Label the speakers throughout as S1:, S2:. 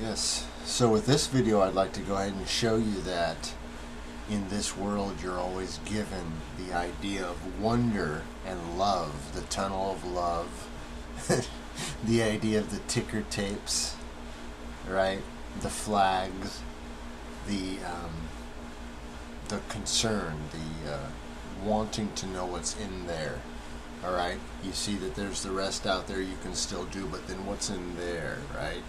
S1: Yes, so with this video I'd like to go ahead and show you that in this world you're always given the idea of wonder and love, the tunnel of love, the idea of the ticker tapes, right? The flags, the concern, the wanting to know what's in there. All right, you see that there's the rest out there you can still do, but then what's in there, right?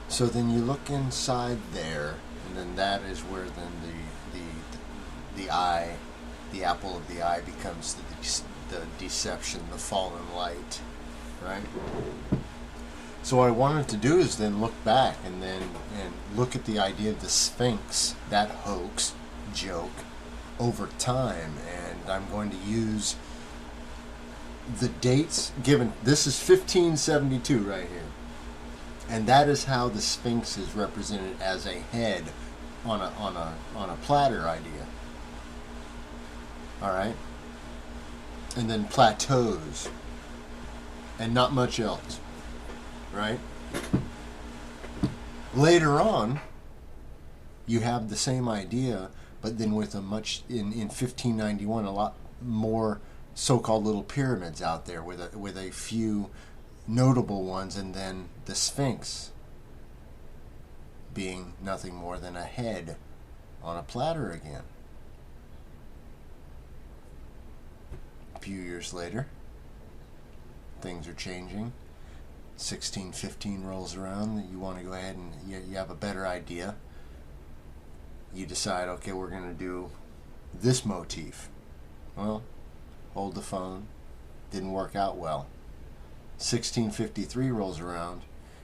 S1: So then you look inside there, and then that is where then the eye, the apple of the eye, becomes the deception, the fallen light, right? So what I wanted to do is then look back and look at the idea of the Sphinx, that hoax, joke, over time, and I'm going to use the dates given. This is 1572 right here, and that is how the Sphinx is represented as a head on a platter idea. All right, and then plateaus, and not much else, right? Later on, you have the same idea, but then with a much in 1591, a lot more so-called little pyramids out there with a few notable ones, and then the Sphinx being nothing more than a head on a platter again. A few years later, things are changing. 1615 rolls around. You want to go ahead and you have a better idea. You decide, okay, we're going to do this motif. Well, hold the phone. Didn't work out well. 1653 rolls around.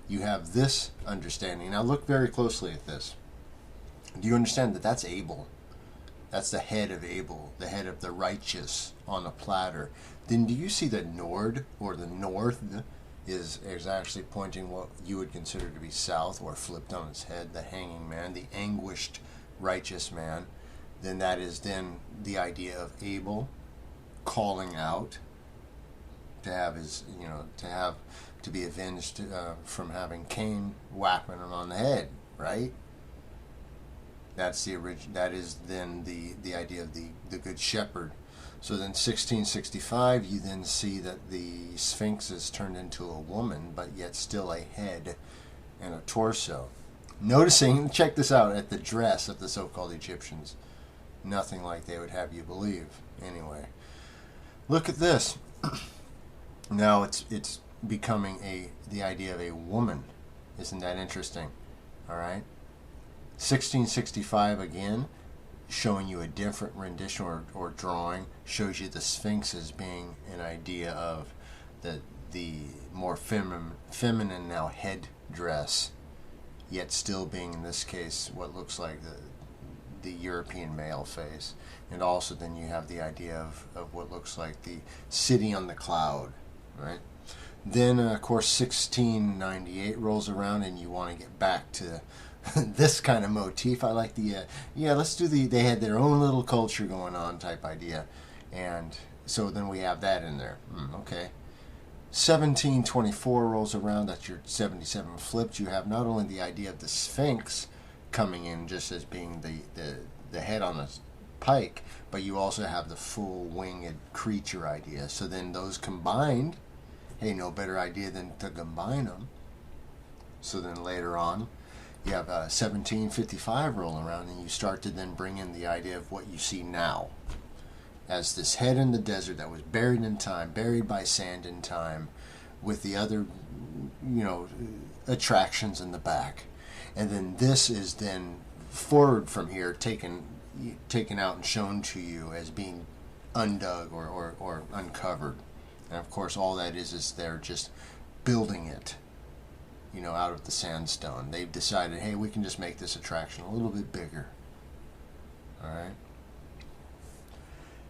S1: You have this understanding. Now look very closely at this. Do you understand that that's Abel? That's the head of Abel, the head of the righteous on a platter. Then do you see that Nord, or the north, is actually pointing what you would consider to be south, or flipped on its head, the hanging man, the anguished righteous man? Then that is then the idea of Abel calling out to have his, to be avenged from having Cain whacking him on the head, right? That's the origin. That is then the idea of the good shepherd. So then 1665, you then see that the Sphinx is turned into a woman, but yet still a head and a torso. Noticing, check this out, at the dress of the so-called Egyptians. Nothing like they would have you believe. Anyway, look at this. Now it's becoming the idea of a woman. Isn't that interesting? All right. 1665 again, showing you a different rendition or drawing, shows you the Sphinx as being an idea of the more feminine now head dress, yet still being in this case what looks like the European male face. And also then you have the idea of what looks like the city on the cloud, right? Then of course 1698 rolls around, and you want to get back to this kind of motif. I like the let's do they had their own little culture going on type idea, and so then we have that in there. Okay. 1724 rolls around. That's your 77 flipped. You have not only the idea of the Sphinx coming in just as being the head on a pike, but you also have the full winged creature idea. So then those combined, hey, no better idea than to combine them. So then later on, you have 1755 rolling around, and you start to then bring in the idea of what you see now as this head in the desert that was buried in time, buried by sand in time, with the other, attractions in the back. And then this is then forward from here, taken out and shown to you as being undug or uncovered. And of course, all that is they're just building it, out of the sandstone. They've decided, hey, we can just make this attraction a little bit bigger. All right.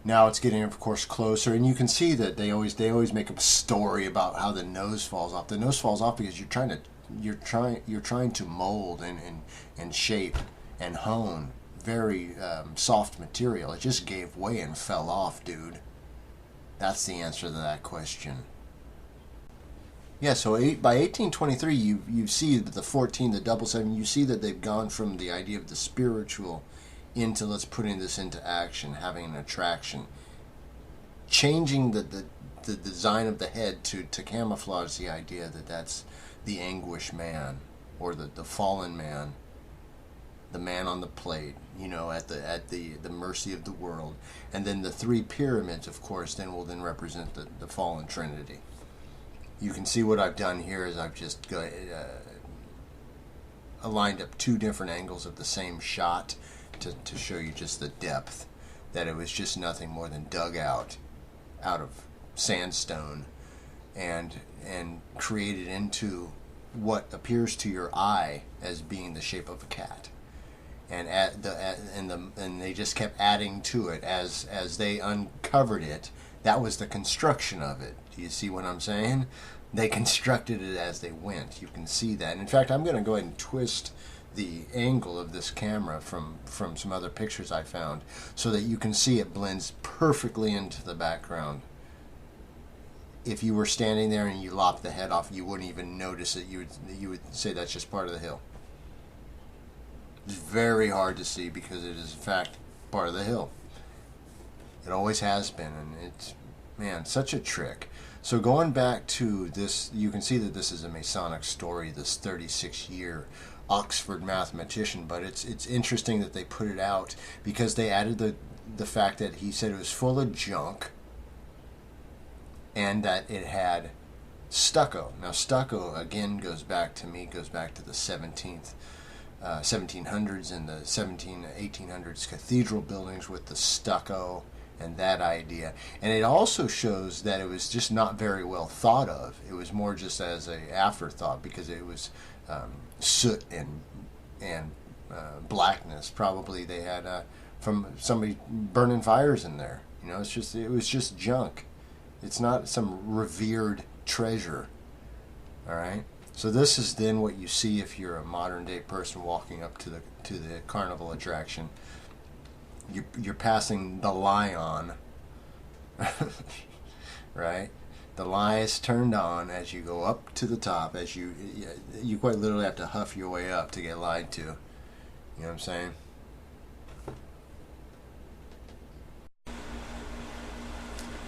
S1: Now it's getting, of course, closer, and you can see that they always make a story about how the nose falls off. The nose falls off because you're trying to mold and shape and hone very soft material. It just gave way and fell off, dude. That's the answer to that question. Yeah, so by 1823, you see that the 14, the double seven, you see that they've gone from the idea of the spiritual into let's putting this into action, having an attraction, changing the design of the head to camouflage the idea that that's the anguish man, or the fallen man, the man on the plate, at the mercy of the world. And then the three pyramids, of course, then will then represent the fallen trinity. You can see what I've done here is I've just aligned up two different angles of the same shot to show you just the depth, that it was just nothing more than dug out of sandstone and created into what appears to your eye as being the shape of a cat. And they just kept adding to it as they uncovered it. That was the construction of it. Do you see what I'm saying? They constructed it as they went. You can see that. And in fact, I'm going to go ahead and twist the angle of this camera from some other pictures I found so that you can see it blends perfectly into the background. If you were standing there and you lopped the head off, you wouldn't even notice it. You would say that's just part of the hill. It's very hard to see because it is in fact part of the hill. It always has been, and it's, man, such a trick. So going back to this, you can see that this is a Masonic story, this 36-year Oxford mathematician, but it's interesting that they put it out because they added the fact that he said it was full of junk and that it had stucco. Now stucco again goes back to the 1700s and the 1800s cathedral buildings with the stucco and that idea. And it also shows that it was just not very well thought of. It was more just as a afterthought because it was soot and blackness. Probably they had from somebody burning fires in there. It was just junk. It's not some revered treasure. All right. So this is then what you see if you're a modern day person walking up to the carnival attraction. You're passing the lion, right? The light is turned on as you go up to the top. As you quite literally have to huff your way up to get lied to. You know what I'm saying?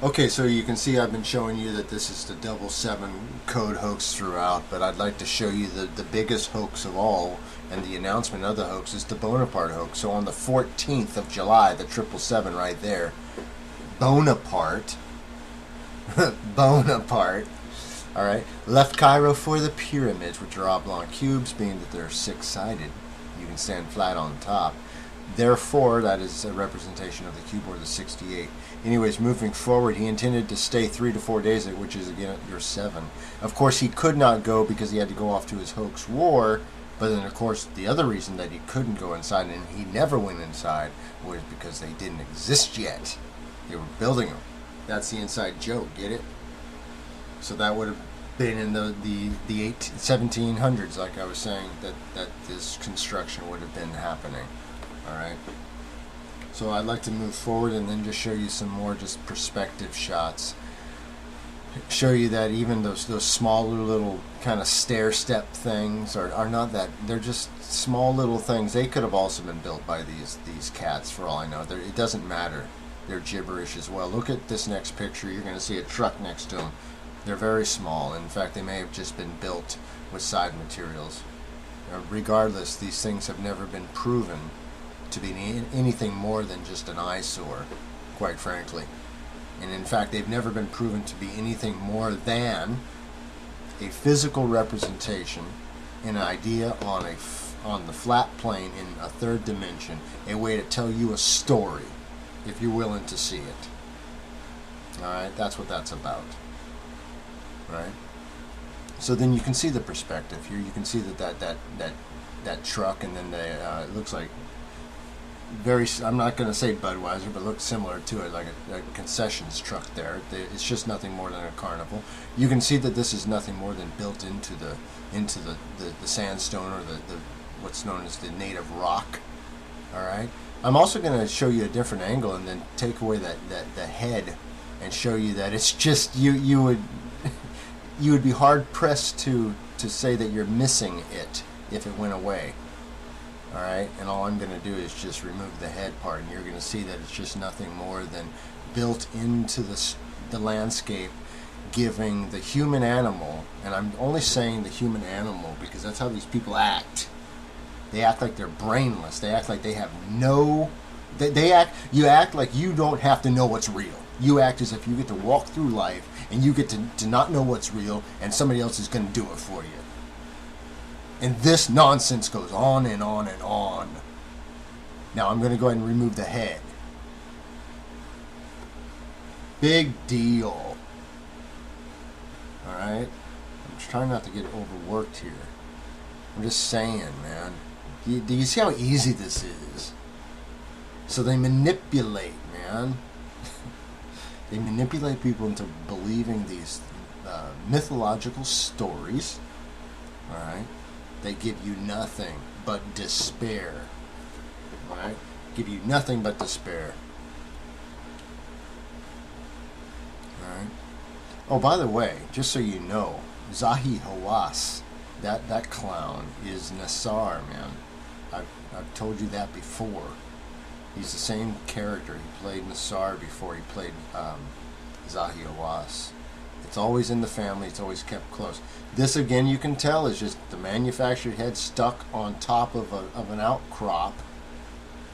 S1: Okay, so you can see I've been showing you that this is the double seven code hoax throughout, but I'd like to show you the biggest hoax of all, and the announcement of the hoax is the Bonaparte hoax. So on the 14th of July, the 777 right there, Bonaparte, all right, left Cairo for the pyramids, which are oblong cubes, being that they're six-sided. You can stand flat on top. Therefore, that is a representation of the cube, or the 68. Anyways, moving forward, he intended to stay 3 to 4 days, which is again your 7. Of course, he could not go because he had to go off to his hoax war. But then, of course, the other reason that he couldn't go inside and he never went inside was because they didn't exist yet. They were building them. That's the inside joke. Get it? So that would have been in the 1700s, like I was saying, that this construction would have been happening. All right. So I'd like to move forward and then just show you some more just perspective shots. Show you that even those smaller little kind of stair step things are not that, they're just small little things. They could have also been built by these cats for all I know. It doesn't matter. They're gibberish as well. Look at this next picture. You're going to see a truck next to them. They're very small. In fact, they may have just been built with side materials. Regardless, these things have never been proven to be anything more than just an eyesore, quite frankly. And in fact, they've never been proven to be anything more than a physical representation, an idea on the flat plane in a third dimension, a way to tell you a story, if you're willing to see it. All right, that's what that's about. Right. So then you can see the perspective here. You can see that truck, and then it looks like I'm not going to say Budweiser, but looks similar to it, like a concessions truck there. It's just nothing more than a carnival. You can see that this is nothing more than built into the sandstone, or the what's known as the native rock. All right. I'm also going to show you a different angle and then take away the head and show you that it's just you would you would be hard pressed to say that you're missing it if it went away. All right, and all I'm going to do is just remove the head part, and you're going to see that it's just nothing more than built into the landscape, giving the human animal, and I'm only saying the human animal because that's how these people act. They act like they're brainless. They act like they have no. You act like you don't have to know what's real. You act as if you get to walk through life and you get to not know what's real, and somebody else is going to do it for you. And this nonsense goes on and on and on. Now I'm going to go ahead and remove the head. Big deal. Alright? I'm just trying not to get overworked here. I'm just saying, man. Do you see how easy this is? So they manipulate, man. They manipulate people into believing these mythological stories. Alright? They give you nothing but despair. Alright? Give you nothing but despair. Alright? Oh, by the way, just so you know, Zahi Hawass, that clown, is Nassar, man. I've told you that before. He's the same character. He played Nassar before he played Zahi Hawass. It's always in the family. It's always kept close. This, again, you can tell is just the manufactured head stuck on top of an outcrop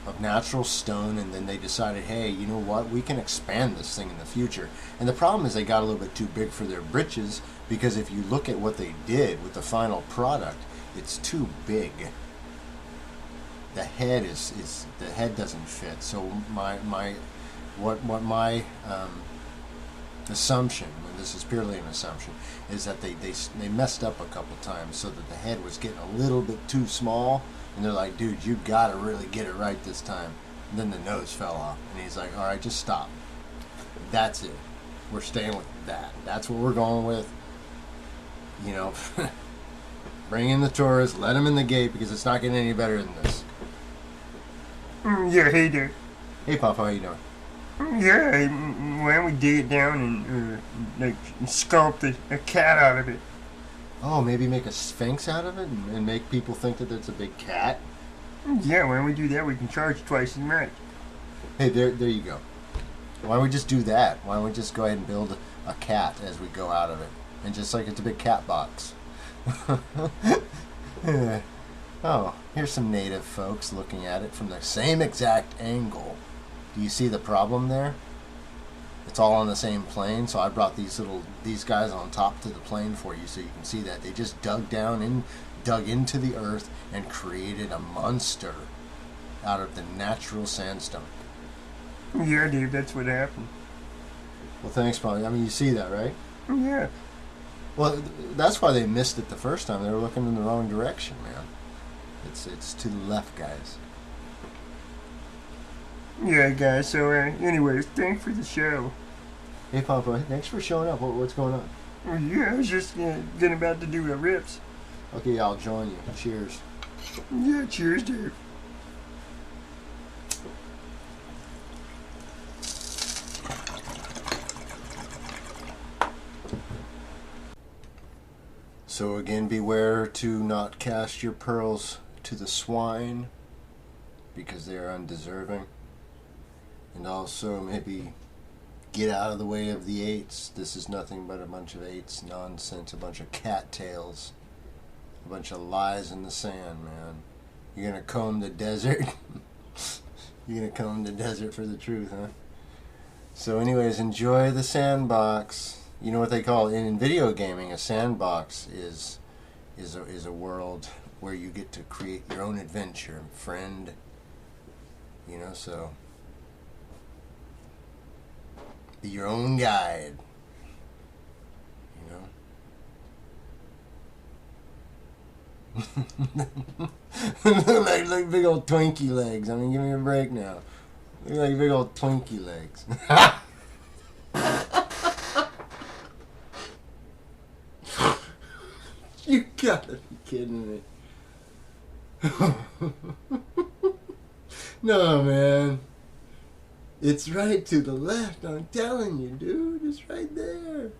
S1: of natural stone, and then they decided, hey, you know what? We can expand this thing in the future. And the problem is they got a little bit too big for their britches, because if you look at what they did with the final product, it's too big. The head the head doesn't fit. So my assumption, and this is purely an assumption, is that they messed up a couple times so that the head was getting a little bit too small, and they're like, dude, you gotta really get it right this time. And then the nose fell off, and he's like, all right, just stop. That's it. We're staying with that. That's what we're going with. You know, bring in the tourists, let them in the gate, because it's not getting any better than this.
S2: Yeah, hey there.
S1: Hey, Papa, how you doing?
S2: Yeah, why don't we dig it down and sculpt a cat out of it?
S1: Oh, maybe make a sphinx out of it and make people think that it's a big cat?
S2: Yeah, why don't we do that? We can charge twice as much.
S1: Hey, there you go. Why don't we just do that? Why don't we just go ahead and build a cat as we go out of it? And just like it's a big cat box. Yeah. Oh, here's some native folks looking at it from the same exact angle. Do you see the problem there? It's all on the same plane, so I brought these guys on top to the plane for you so you can see that. They just dug into the earth and created a monster out of the natural sandstone.
S2: Yeah, Dave, that's what happened.
S1: Well, thanks, Polly. I mean, you see that, right?
S2: Yeah.
S1: Well, that's why they missed it the first time. They were looking in the wrong direction, man. It's to the left, guys.
S2: Yeah, guys, so anyways, thanks for the show.
S1: Hey, Papa, thanks for showing up. What's going on?
S2: Well, yeah, I was just getting about to do a rips.
S1: Okay, I'll join you. Cheers.
S2: Yeah, cheers, Dave.
S1: So again, beware to not cast your pearls to the swine, because they are undeserving. And also maybe get out of the way of the eights. This is nothing but a bunch of eights nonsense, a bunch of cattails, a bunch of lies in the sand, man. You're gonna comb the desert. You're gonna comb the desert for the truth, huh? So anyways, enjoy the sandbox. You know what they call it in video gaming? A sandbox is a world where you get to create your own adventure, friend. You know, so be your own guide. You know. like big old Twinkie legs. I mean, give me a break now. Look like big old Twinkie legs. You gotta be kidding me. No, man. It's right to the left. I'm telling you, dude. It's right there.